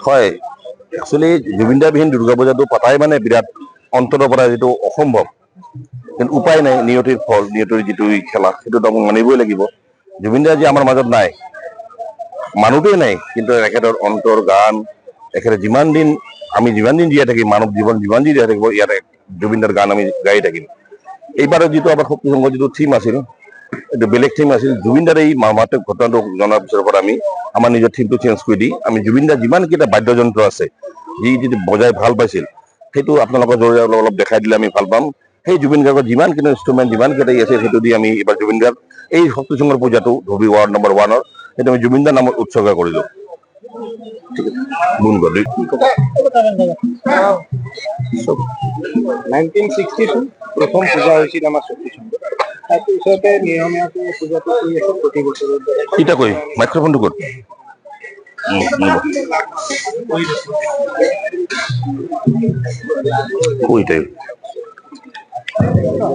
হয় একচুৱেলি জুবিনদাৰ বিহীন দুৰ্গা পূজাটো পতাই মানে বিৰাট অন্তৰৰ পৰা যিটো অসম্ভৱ, কিন্তু উপায় নাই, নিয়তিৰ ফল, নিয়তিৰ যিটো খেলা সেইটোতো আমাক মানিবই লাগিব। জুবিনদা আজি আমাৰ মাজত নাই, মানুহটোৱে নাই, কিন্তু এখেতৰ অন্তৰ গান, এখেতে যিমান দিন জীয়াই থাকিম, মানৱ জীৱন যিমান দিন জীয়াই থাকিব, ইয়াতে জুবিনদাৰ গান আমি গাই থাকিম। এইবাৰৰ যিটো আমাৰ শক্তি সংঘৰ যিটো থিম আছিল, এইটো বেলেগ থিম আছিল। জুবিনদাৰ এই মৰ্মান্তিক ঘটনাটো জনাৰ পিছৰ পৰা আমি আমাৰ নিজৰ থিমটো চেঞ্জ কৰি দি আমি জুবিনদাৰ যিমানকেইটা বাদ্যযন্ত্ৰ আছে, যি বজাই ভাল পাইছিল, সেইটো আপোনালোকৰ জৰিয়তে অলপ দেখাই দিলে আমি ভাল পাম। সেই জুবিন গাৰ্গৰ যিমানকেইটা ইনষ্ট্ৰুমেণ্ট যিমানকেইটাই আছে, সেইটো দি আমি এইবাৰ জুবিন গাৰ্গ এই শক্তি সংঘৰ পূজাটো ধুবুৰী ৱাৰ্ড নম্বৰ 1-ৰ সেইটো আমি জুবিনদাৰ নামত উৎসৰ্গা কৰিলোঁ। ঠিক আছে, 1962 প্ৰথম পূজা হৈছিল আমাৰ শক্তি সংঘৰ। তাৰপিছতে নিয়মীয়াকৈ পূজাটো কৰি আছে প্ৰতি বছৰৰ দৰে। এতিয়া কৈ মাইক্ৰফোনটো ক'ত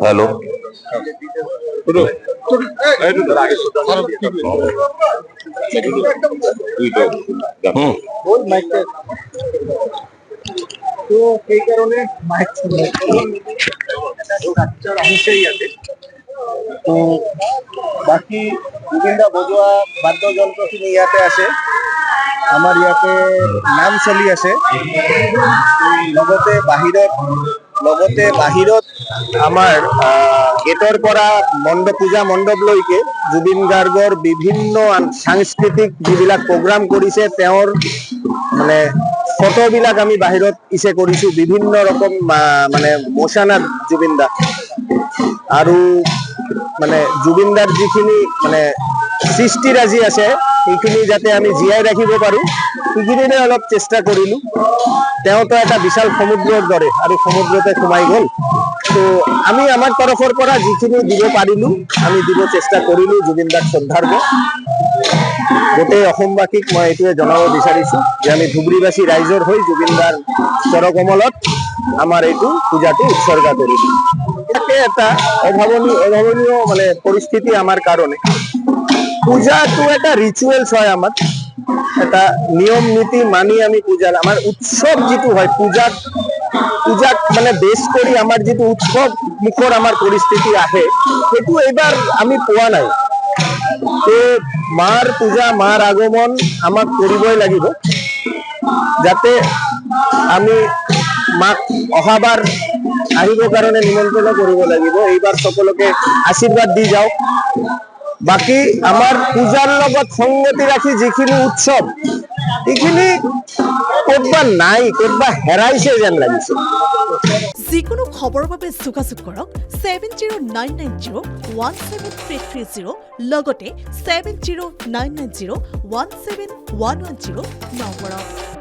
হেল্ল' তো সেইকাৰণে মাইক আহিছে ইয়াতে। তো বাকী জুবিনদা বজোৱা বাদ্যযন্ত্ৰখিনি ইয়াতে আছে, আমাৰ ইয়াতে নাম চলি আছে। লগতে বাহিৰত আমাৰ গেটৰ পৰা পূজা মণ্ডপলৈকে জুবিন গাৰ্গৰ বিভিন্ন সাংস্কৃতিক যিবিলাক প্ৰগ্ৰাম কৰিছে, তেওঁৰ মানে ফটোবিলাক আমি বাহিৰত ইছে কৰিছোঁ, বিভিন্ন ৰকম মানে মোছানাত জুবিনদা আৰু মানে জুবিনদাৰ যিখিনি মানে সৃষ্টিৰাজি আছে সেইখিনি যাতে আমি জীয়াই ৰাখিব পাৰোঁ, সেইখিনিৰে অলপ চেষ্টা কৰিলোঁ। তেওঁতো এটা বিশাল সমুদ্ৰৰ দৰে আৰু সমুদ্ৰতে সোমাই গ'ল। তো আমি আমাৰ তৰফৰ পৰা যিখিনি দিব পাৰিলোঁ আমি দিব চেষ্টা কৰিলোঁ জুবিনদাক শ্ৰদ্ধাৰ্ঘ্য। গোটেই অসমবাসীক মই এইটোৱে জনাব বিচাৰিছোঁ যে আমি ধুবুৰীবাসী ৰাইজৰ হৈ জুবিনদাৰ চৰকমলত আমাৰ এইটো পূজাটো উৎসৰ্গা কৰিলোঁ। এটাকে এটা অভাৱনীয় মানে পৰিস্থিতি আমাৰ কাৰণে। পূজাটো এটা ৰিচুৱেলছ হয়, আমাৰ এটা নিয়ম নীতি মানি আমি পূজা, আমাৰ উৎসৱ যিটো হয় পূজাক মানে বেছ কৰি আমাৰ যিটো উৎসৱ মুখৰ আমাৰ পৰিস্থিতি আহে, সেইটো এইবাৰ আমি পোৱা নাই। মাৰ পূজা, মাৰ আগমন আমাক কৰিবই লাগিব, যাতে আমি মাক অহাবাৰ আহিবৰ কাৰণে নিমন্ত্ৰণ কৰিব লাগিব। এইবাৰ সকলোকে আশীৰ্বাদ দি যাওক। বাকী আমাৰ পূজাৰ লগত সংগতি ৰাখি যিখিনি উৎসৱ, এইখিনি ক'তবা নাই, ক'তবা হেৰাইছে যেন লাগিছে। যিকোনো খবৰৰ বাবে যোগাযোগ কৰক 7099017330 লগতে 7099017110 নম্বৰত।